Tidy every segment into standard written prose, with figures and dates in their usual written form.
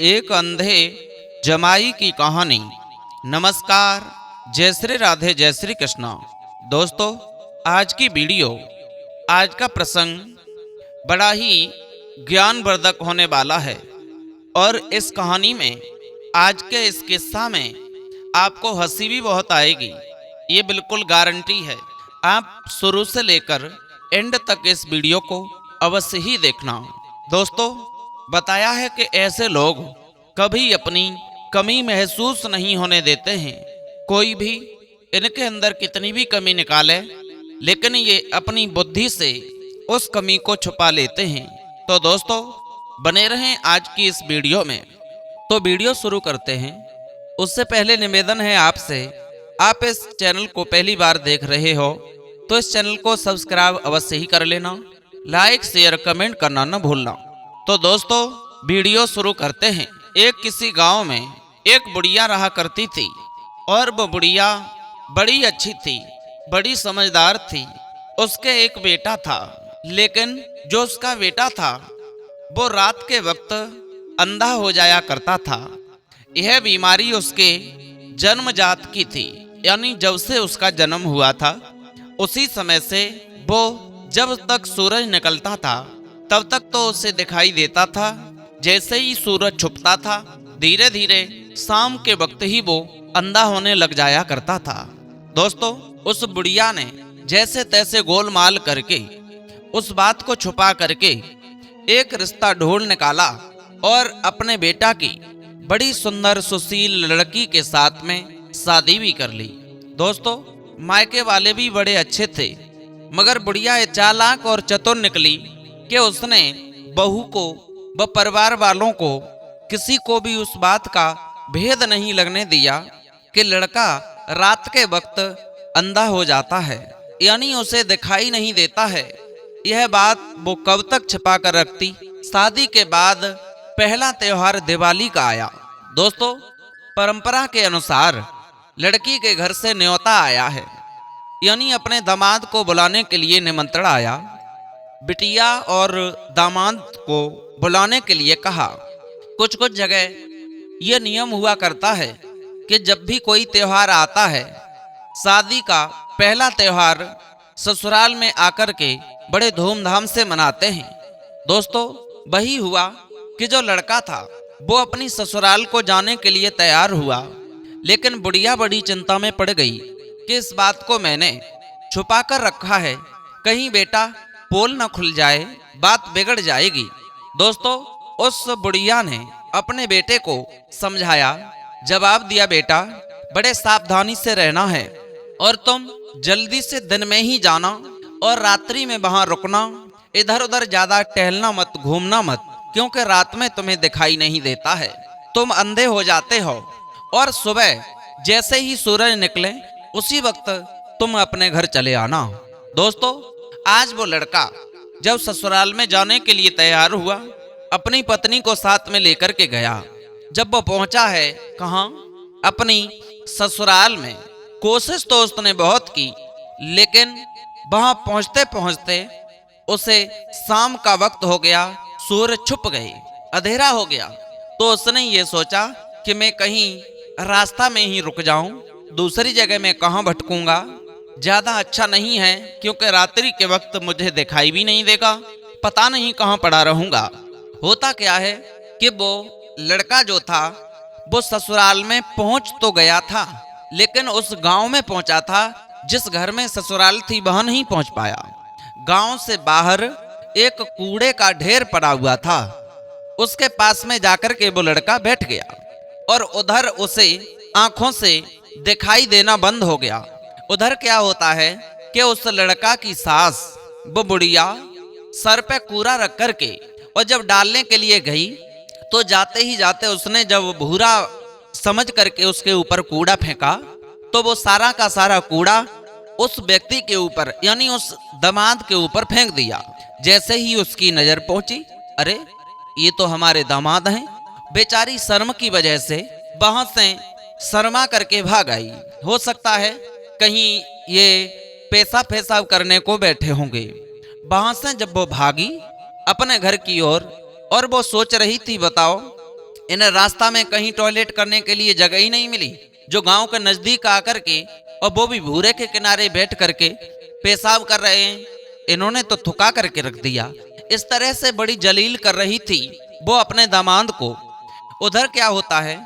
एक अंधे जमाई की कहानी। नमस्कार, जय श्री राधे, जय श्री कृष्णा। दोस्तों, आज की वीडियो, आज का प्रसंग बड़ा ही ज्ञानवर्धक होने वाला है। और इस कहानी में, आज के इस किस्सा में आपको हंसी भी बहुत आएगी, ये बिल्कुल गारंटी है। आप शुरू से लेकर एंड तक इस वीडियो को अवश्य ही देखना। दोस्तों, बताया है कि ऐसे लोग कभी अपनी कमी महसूस नहीं होने देते हैं। कोई भी इनके अंदर कितनी भी कमी निकाले, लेकिन ये अपनी बुद्धि से उस कमी को छुपा लेते हैं। तो दोस्तों, बने रहें आज की इस वीडियो में। तो वीडियो शुरू करते हैं। उससे पहले निवेदन है आपसे, आप इस चैनल को पहली बार देख रहे हो तो इस चैनल को सब्सक्राइब अवश्य ही कर लेना, लाइक शेयर कमेंट करना न भूलना। तो दोस्तों, वीडियो शुरू करते हैं। एक किसी गांव में एक बुढ़िया रहा करती थी, और वो बुढ़िया बड़ी अच्छी थी, बड़ी समझदार थी। उसके एक बेटा था, लेकिन जो उसका बेटा था वो रात के वक्त अंधा हो जाया करता था। यह बीमारी उसके जन्मजात की थी, यानी जब से उसका जन्म हुआ था उसी समय से वो जब तक सूरज निकलता था तब तक तो उसे दिखाई देता था। जैसे ही सूरज छुपता था, धीरे धीरे शाम के वक्त ही वो अंधा होने लग जाया करता था। दोस्तों, उस बुढ़िया ने जैसे तैसे गोलमाल करके उस बात को छुपा करके एक रिश्ता ढूंढ निकाला और अपने बेटा की बड़ी सुंदर सुशील लड़की के साथ में शादी भी कर ली। दोस्तों, मायके वाले भी बड़े अच्छे थे, मगर बुढ़िया चालाक और चतुर निकली कि उसने बहू को व परिवार वालों को, किसी को भी उस बात का भेद नहीं लगने दिया कि लड़का रात के वक्त अंधा हो जाता है, यानी उसे दिखाई नहीं देता है। यह बात वो कब तक छिपा कर रखती। शादी के बाद पहला त्योहार दिवाली का आया। दोस्तों, परंपरा के अनुसार लड़की के घर से न्योता आया है, यानी अपने दामाद को बुलाने के लिए निमंत्रण आया। बिटिया और दामाद को बुलाने के लिए कहा। कुछ कुछ जगह यह नियम हुआ करता है कि जब भी कोई त्योहार आता है, शादी का पहला त्योहार ससुराल में आकर के बड़े धूमधाम से मनाते हैं। दोस्तों, वही हुआ कि जो लड़का था वो अपनी ससुराल को जाने के लिए तैयार हुआ, लेकिन बुढ़िया बड़ी चिंता में पड़ गई कि इस बात को मैंने छुपा कर रखा है, कहीं बेटा पोल न खुल जाए, बात बिगड़ जाएगी। दोस्तों, उस बुढ़िया ने अपने बेटे को समझाया, जवाब दिया, बेटा बड़े सावधानी से रहना है और तुम जल्दी से दिन में ही जाना और रात्रि में वहां रुकना। इधर उधर ज्यादा टहलना मत, घूमना मत, क्योंकि रात में तुम्हें दिखाई नहीं देता है, तुम अंधे हो जाते हो। और सुबह जैसे ही सूरज निकले उसी वक्त तुम अपने घर चले आना। दोस्तों, आज वो लड़का जब ससुराल में जाने के लिए तैयार हुआ, अपनी पत्नी को साथ में लेकर के गया। जब वो पहुंचा है कहाँ, अपनी ससुराल में, कोशिश तो उसने बहुत की, लेकिन वहां पहुंचते पहुंचते उसे शाम का वक्त हो गया, सूरज छुप गए, अंधेरा हो गया। तो उसने ये सोचा कि मैं कहीं रास्ता में ही रुक जाऊं, दूसरी जगह में कहाँ भटकूंगा, ज्यादा अच्छा नहीं है, क्योंकि रात्रि के वक्त मुझे दिखाई भी नहीं देगा, पता नहीं कहाँ पड़ा रहूंगा। होता क्या है कि वो लड़का जो था वो ससुराल में पहुंच तो गया था, लेकिन उस गांव में पहुंचा था जिस घर में ससुराल थी वहां नहीं पहुंच पाया। गांव से बाहर एक कूड़े का ढेर पड़ा हुआ था, उसके पास में जाकर के वो लड़का बैठ गया और उधर उसे आंखों से दिखाई देना बंद हो गया। उधर क्या होता है कि उस लड़का की सास, वो बुढ़िया, सर पे कूड़ा रख करके और जब डालने के लिए गई तो जाते ही जाते उसने जब भूरा समझ करके उसके ऊपर कूड़ा फेंका, तो वो सारा का सारा कूड़ा उस व्यक्ति के ऊपर, यानी उस दामाद के ऊपर फेंक दिया। जैसे ही उसकी नजर पहुंची, अरे ये तो हमारे दामाद हैं। बेचारी शर्म की वजह से वहां से शर्मा करके भाग आई। हो सकता है कहीं ये पेशाब पेशाब करने को बैठे होंगे। वहां से जब वो भागी अपने घर की ओर, और वो सोच रही थी, बताओ इन्हें रास्ता में कहीं टॉयलेट करने के लिए जगह ही नहीं मिली, जो गांव के नजदीक आकर के और वो भी भूरे के किनारे बैठ करके पेशाब कर रहे हैं। इन्होंने तो थुका करके रख दिया। इस तरह से बड़ी जलील कर रही थी वो अपने दामाद को। उधर क्या होता है,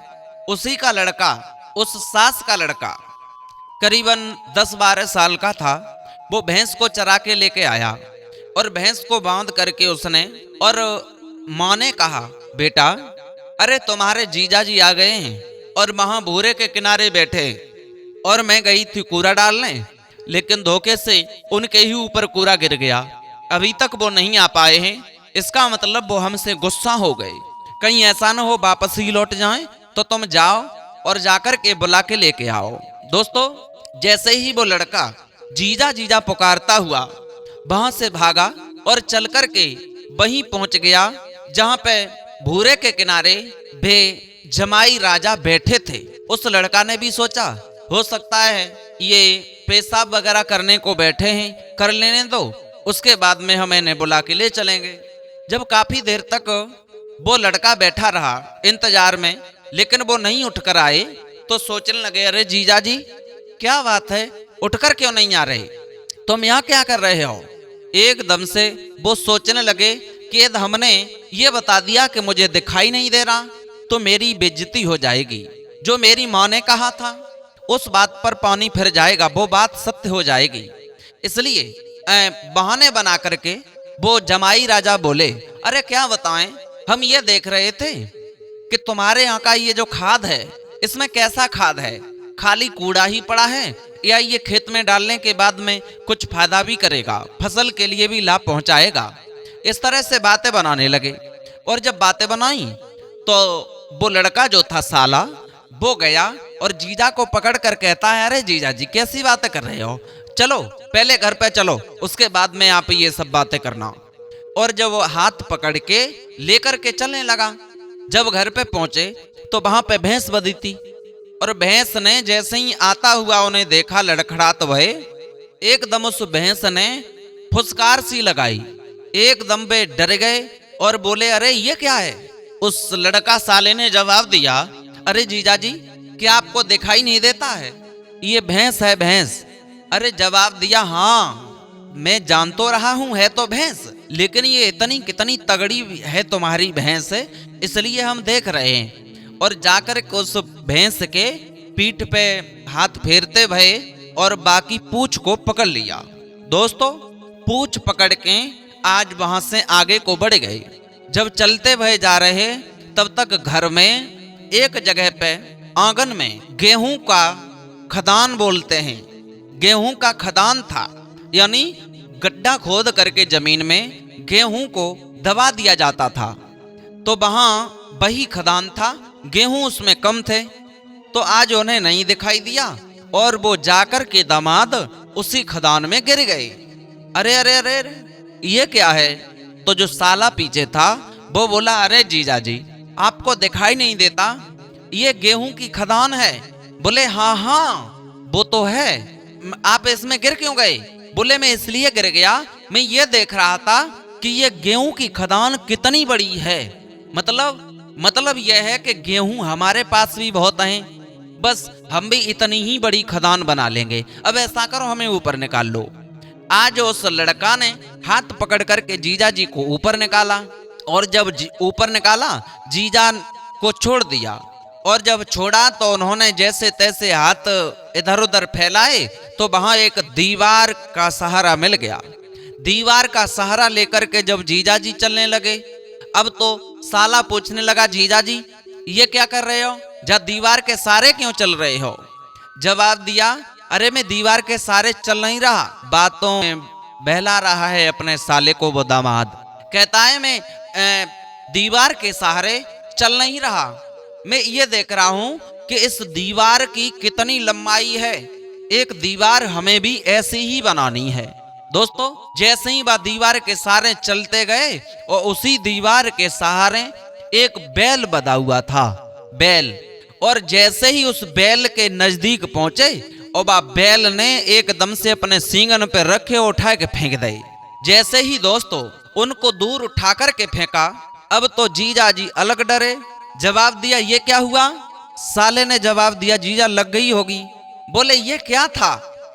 उसी का लड़का, उस सास का लड़का करीबन 10-12 साल का था। वो भैंस को चरा के लेके आया और भैंस को बांध करके उसने, और माँ ने कहा, बेटा अरे तुम्हारे जीजा जी आ गए हैं और वहां भूरे के किनारे बैठे, और मैं गई थी कूड़ा डालने, लेकिन धोखे से उनके ही ऊपर कूड़ा गिर गया। अभी तक वो नहीं आ पाए हैं, इसका मतलब वो हमसे गुस्सा हो गए। कहीं ऐसा न हो वापस ही लौट जाएं, तो तुम जाओ और जाकर के बुला के लेके आओ। दोस्तों, जैसे ही वो लड़का जीजा जीजा पुकारता हुआ वहां से भागा और चल कर के वहीं पहुंच गया जहां पे भूरे के किनारे वे जमाई राजा बैठे थे। उस लड़का ने भी सोचा, हो सकता है ये पेशाब वगैरह करने को बैठे हैं, कर लेने दो, उसके बाद में हम इन्हें बुला के ले चलेंगे। जब काफी देर तक वो लड़का बैठा रहा इंतजार में, लेकिन वो नहीं उठकर आए, तो सोचने लगे, अरे जीजा जी क्या बात है, उठकर क्यों नहीं आ रहे, तुम यहाँ क्या कर रहे हो। एकदम से वो सोचने लगे कि यदि हमने ये बता दिया कि मुझे दिखाई नहीं दे रहा तो मेरी बेइज्जती हो जाएगी। जो मेरी माँ ने कहा था उस बात पर पानी फिर जाएगा, वो बात सत्य हो जाएगी। इसलिए बहाने बना करके वो जमाई राजा बोले, अरे क्या बताएं, हम ये देख रहे थे कि तुम्हारे यहाँ का ये जो खाद है, इसमें कैसा खाद है, खाली कूड़ा ही पड़ा है या ये खेत में डालने के बाद में कुछ फायदा भी करेगा, फसल के लिए भी लाभ पहुंचाएगा। इस तरह से बातें बनाने लगे। और जब बातें बनाई तो वो लड़का जो था साला, वो गया और जीजा को पकड़ कर कहता है, अरे जीजा जी कैसी बातें कर रहे हो, चलो पहले घर पे चलो, उसके बाद में आप ये सब बातें करना। और जब वो हाथ पकड़ के लेकर के चलने लगा, जब घर पे पहुंचे तो वहां पे भैंस बंधी थी, और भैंस ने जैसे ही आता हुआ उन्हें देखा लड़खड़ात भये, एकदम उस भैंस ने फुसकार सी लगाई। एकदम वे डर गए और बोले, अरे ये क्या है। उस लड़का साले ने जवाब दिया, अरे जीजा जी क्या आपको दिखाई नहीं देता है, ये भैंस है भैंस। अरे जवाब दिया, हाँ मैं जान तो रहा हूं है तो भैंस, लेकिन ये इतनी कितनी तगड़ी है तुम्हारी भैंस, इसलिए हम देख रहे हैं। और जाकर उस भैंस के पीठ पे हाथ फेरते भये और बाकी पूंछ को पकड़ लिया। दोस्तों, पूंछ पकड़ के आज वहां से आगे को बढ़ गए। जब चलते भये जा रहे तब तक घर में एक जगह पे आंगन में गेहूं का खदान बोलते हैं, गेहूं का खदान था, यानी गड्ढा खोद करके जमीन में गेहूं को दबा दिया जाता था। तो वहां वही खदान था, गेहूं उसमें कम थे, तो आज उन्हें नहीं दिखाई दिया और वो जाकर के दामाद उसी खदान में गिर गए। अरे अरे अरे, अरे ये क्या है। तो जो साला पीछे था वो बोला, अरे जीजा जी आपको दिखाई नहीं देता, ये गेहूं की खदान है। बोले, हाँ हाँ वो तो है, आप इसमें गिर क्यों गए। बोले, मैं इसलिए गिर गया, मैं ये देख रहा था कि ये गेहूं की खदान कितनी बड़ी है। मतलब यह है कि गेहूं हमारे पास भी बहुत हैं, बस हम भी इतनी ही बड़ी खदान बना लेंगे। अब ऐसा करो हमें ऊपर निकाल लो। आज उस लड़का ने हाथ पकड़ करके जीजा जी को ऊपर निकाला, और जब ऊपर निकाला जीजा को छोड़ दिया, और जब छोड़ा तो उन्होंने जैसे तैसे हाथ इधर उधर फैलाए तो वहां एक दीवार का सहारा मिल गया। दीवार का सहारा लेकर के जब जीजा जी चलने लगे, अब तो साला पूछने लगा, जीजा जी ये क्या कर रहे हो, जा दीवार के सहारे क्यों चल रहे हो। जवाब दिया, अरे मैं दीवार के सहारे चल नहीं रहा, बातों में बहला रहा है अपने साले को वो दामाद। कहता है मैं दीवार के सहारे चल नहीं रहा, मैं ये देख रहा हूं कि इस दीवार की कितनी लंबाई है, एक दीवार हमें भी ऐसी ही बनानी है। दोस्तों, जैसे ही वह दीवार के सहारे चलते गए और उसी दीवार के सहारे एक बैल बंधा हुआ था, बैल। और जैसे ही उस बैल के नजदीक पहुंचे और वह बैल ने एकदम से अपने सींगन पे रखे और उठा के फेंक दे। जैसे ही दोस्तों उनको दूर उठा कर के फेंका, अब तो जीजा जी अलग डरे जवाब दिया ये क्या हुआ? साले ने जवाब दिया जीजा लग गई होगी। बोले ये क्या था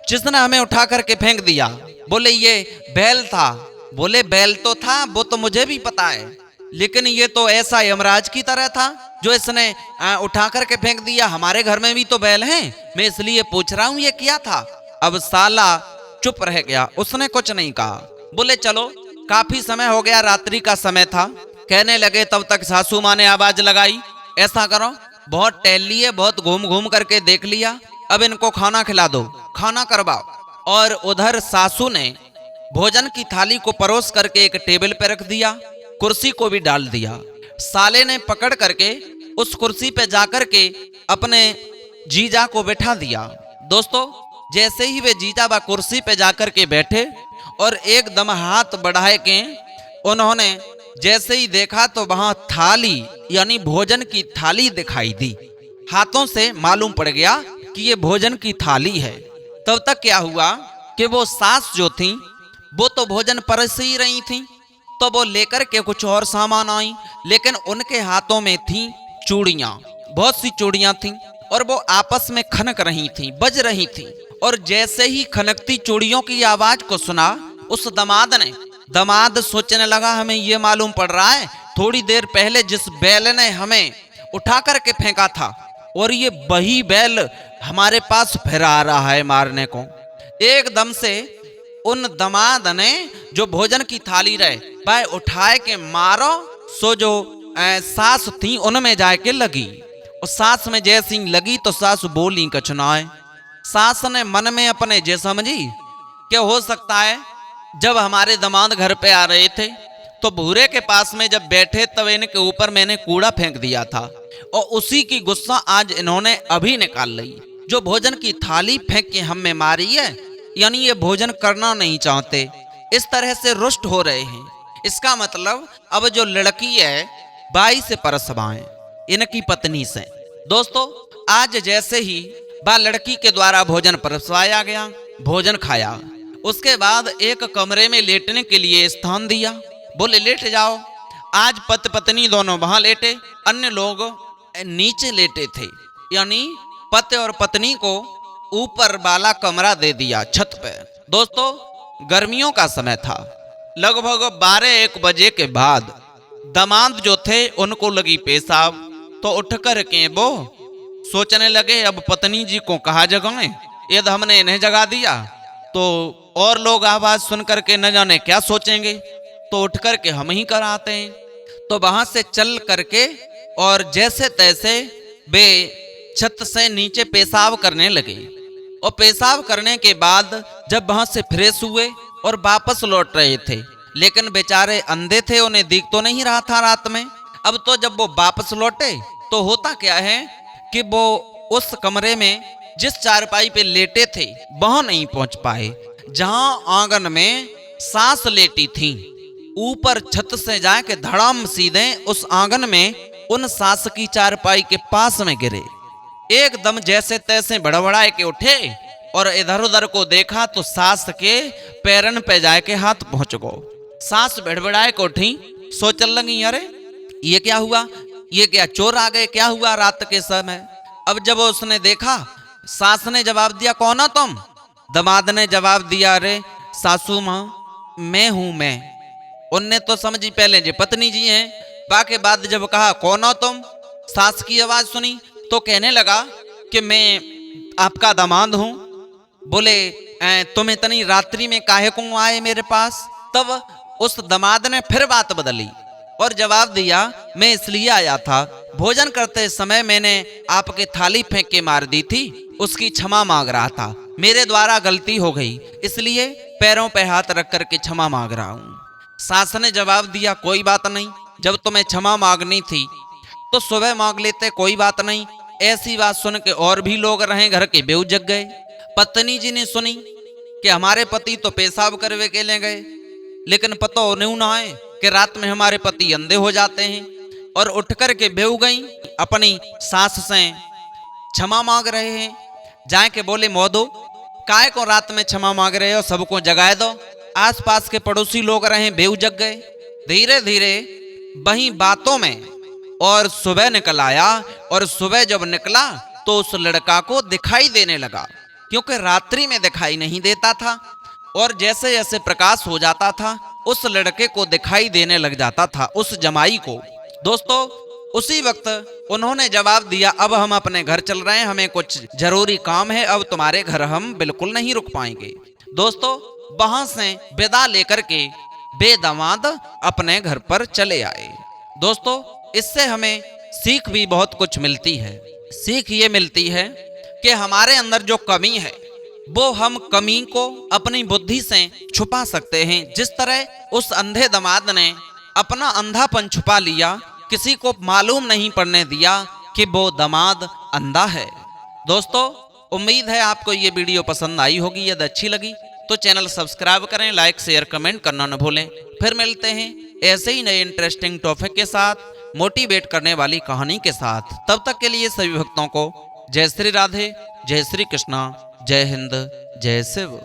जिसने हमें उठा करके फेंक दिया? बोले ये बैल था। बोले बैल तो था, वो तो मुझे भी पता है, लेकिन ये तो ऐसा यमराज की तरह था जो इसने उठा करके फेंक दिया। हमारे घर में भी तो बैल हैं, मैं इसलिए पूछ रहा हूं ये क्या था। अब साला चुप रह गया, उसने कुछ नहीं कहा। बोले चलो काफी समय हो गया, रात्रि का समय था। कहने लगे तब तक सासू माँ ने आवाज लगाई, ऐसा करो बहुत टहल लिए, बहुत घूम घूम करके देख लिया, अब इनको खाना खिला दो, खाना करवाओ। और उधर सासू ने भोजन की थाली को परोस करके एक टेबल पर रख दिया, कुर्सी को भी डाल दिया। साले ने पकड़ करके उस कुर्सी पे जाकर के अपने जीजा को बैठा दिया। दोस्तों जैसे ही वे जीजा बा कुर्सी पे जाकर के बैठे और एकदम हाथ बढ़ाए के उन्होंने जैसे ही देखा तो वहां थाली यानी भोजन की थाली दिखाई दी। हाथों से मालूम पड़ गया कि ये भोजन की थाली है। तब तक क्या हुआ कि वो सास जो थी वो तो भोजन परस ही रही थी, तो वो लेकर के कुछ और सामान आई, लेकिन उनके हाथों में थी चूड़ियां, बहुत सी चूड़ियां थी और वो आपस में खनक रही थी, बज रही थी। और जैसे ही खनकती चूड़ियों की आवाज को सुना उस दमाद सोचने लगा हमें ये मालूम पड़ रहा है थोड़ी देर पहले जिस बैल ने हमें उठा करके फेंका था और ये वही बैल हमारे पास फिर आ रहा है मारने को। एकदम से उन दमाद ने जो भोजन की थाली रहे भाई उठाए के मारो, सो जो सास थी उनमें जाके लगी। और सास में जैसी लगी तो सास बोली कछ ना है। सास ने मन में अपने जे समझी क्या हो सकता है, जब हमारे दामाद घर पे आ रहे थे तो भूरे के पास में जब बैठे तब इनके ऊपर मैंने कूड़ा फेंक दिया था और उसी की गुस्सा आज इन्होंने अभी निकाल ली। जो भोजन की थाली फेंक के हमें मारी है, यानी ये भोजन करना नहीं चाहते, इस तरह से रुष्ट हो रहे हैं। इसका मतलब अब जो लड़की है बाई से परसवाएं इनकी पत्नी से। दोस्तों आज जैसे ही बा लड़की के द्वारा भोजन परसवाया गया, भोजन खाया, उसके बाद एक कमरे में लेटने के लिए स्थान दिया। बोले लेट जाओ। आज पति पत्नी दोनों वहां लेटे, अन्य लोग नीचे लेटे थे, यानी पति और पत्नी को ऊपर वाला कमरा दे दिया छत पे। दोस्तों गर्मियों का समय था, लगभग 12-1 बजे के बाद दामाद जो थे उनको लगी पेशाब, तो उठ कर के वो सोचने लगे अब पत्नी जी को कहाँ जगाएं, यदि हमने इन्हें जगा दिया तो और लोग आवाज सुन करके न जाने क्या सोचेंगे, तो उठ करके हम ही कराते हैं। तो वहां से चल करके और जैसे तैसे वे छत से नीचे पेशाब करने लगे। और पेशाब करने के बाद जब वहां से फ्रेश हुए और वापस लौट रहे थे, लेकिन बेचारे अंधे थे, उन्हें दिख तो नहीं रहा था रात में। अब तो जब वो वापस लौटे तो होता क्या है कि वो उस कमरे में जिस चारपाई पे लेटे थे वहां नहीं पहुंच पाए, जहां आंगन में सास लेटी थी। ऊपर छत से जाके धड़ाम सीधे उस आंगन में उन सास की चारपाई के पास में गिरे। एकदम जैसे तैसे बड़बड़ाए के उठे और इधर उधर को देखा तो सास के पैरन पे जाके हाथ पहुंच गो। सास बड़बड़ाए को उठी, सोचने लगी अरे ये क्या हुआ, ये क्या चोर आ गए, क्या हुआ रात के समय। अब जब उसने देखा, सास ने जवाब दिया कौन हो तुम? दामाद ने जवाब दिया अरे सासू माँ मैं हूं मैं। उनने तो समझी पहले जी पत्नी जी हैं, बाकी बाद जब कहा कौन हो तुम, सास की आवाज सुनी तो कहने लगा कि मैं आपका दामाद हूं। बोले तुम इतनी रात्रि में काहे को आए मेरे पास? तब उस दामाद ने फिर बात बदली और जवाब दिया मैं इसलिए आया था, भोजन करते समय मैंने आपके थाली फेंक के मार दी थी, उसकी क्षमा मांग रहा था, मेरे द्वारा गलती हो गई इसलिए पैरों पे हाथ रख करके क्षमा मांग रहा हूं। सास ने जवाब दिया कोई बात नहीं, जब तुम्हें क्षमा मांगनी थी तो सुबह मांग लेते, कोई बात नहीं। ऐसी बात सुन के और भी लोग रहे घर के बेऊ जग गए। पत्नी जी ने सुनी कि हमारे पति तो पेशाब करवे के ले गए, लेकिन पता उन्हें ना है कि रात में हमारे पति अंधे हो जाते हैं, और उठ कर के बेऊ गई अपनी सास से क्षमा मांग रहे हैं। जाए के बोले मोदो काय को रात में क्षमा मांग रहे हो, सबको जगाए दो। आसपास के पड़ोसी लोग रहे बेऊ जग गए। धीरे धीरे वही बातों में और सुबह निकल आया, और सुबह जब निकला तो उस लड़का को दिखाई देने लगा, क्योंकि रात्रि में दिखाई नहीं देता था, और जैसे जैसे प्रकाश हो जाता था उस लड़के को दिखाई देने लग जाता था, उस जमाई को। दोस्तों, उसी वक्त उन्होंने जवाब दिया, अब हम अपने घर चल रहे हैं, हमें कुछ जरूरी काम है, अब तुम्हारे घर हम बिल्कुल नहीं रुक पाएंगे। दोस्तों, वहां से विदा लेकर के बेदामाद अपने घर पर चले आए। दोस्तों, इससे हमें सीख भी बहुत कुछ मिलती है। सीख ये मिलती है कि हमारे अंदर जो कमी है वो हम कमी को अपनी बुद्धि से छुपा सकते हैं। जिस तरह उस अंधे दामाद ने अपना अंधापन छुपा लिया, किसी को मालूम नहीं पड़ने दिया कि वो दामाद अंधा है। दोस्तों, उम्मीद है आपको ये वीडियो पसंद आई होगी। यदि अच्छी लगी तो चैनल सब्सक्राइब करें, लाइक शेयर कमेंट करना न भूलें। फिर मिलते हैं ऐसे ही नए इंटरेस्टिंग टॉपिक के साथ, मोटिवेट करने वाली कहानी के साथ। तब तक के लिए सभी भक्तों को जय श्री राधे, जय श्री कृष्णा, जय हिंद, जय शिव।